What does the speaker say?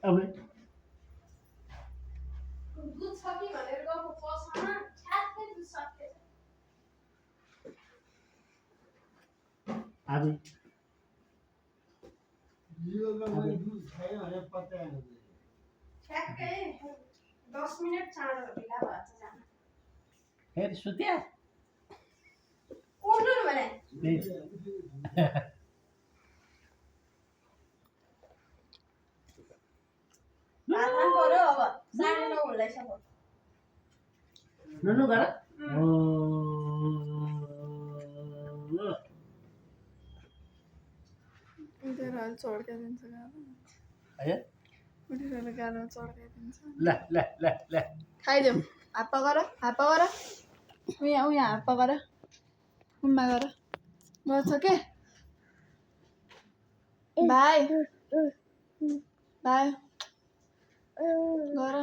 अब दुध छ कि भनेर गएको पसलमा ठ्याक्कै दुध सकिएछ आज ठ्याक्कै 10 मिनेट चाँडो ढिला भएछ जान फेरि सुत्या उठ्नु न भने भात खानु पर्यो अब 9:30 हुँदैछ पो नुनु गर उठेर चड्काइदिन्छ गाह्रो है उठेर गाह्रो चड्काइदिन्छ ल ल ल ल खाइदेऊ हाप्पा गर उहाँ हाप्पा गर उम्मा गर गर्छ के भाइ गर न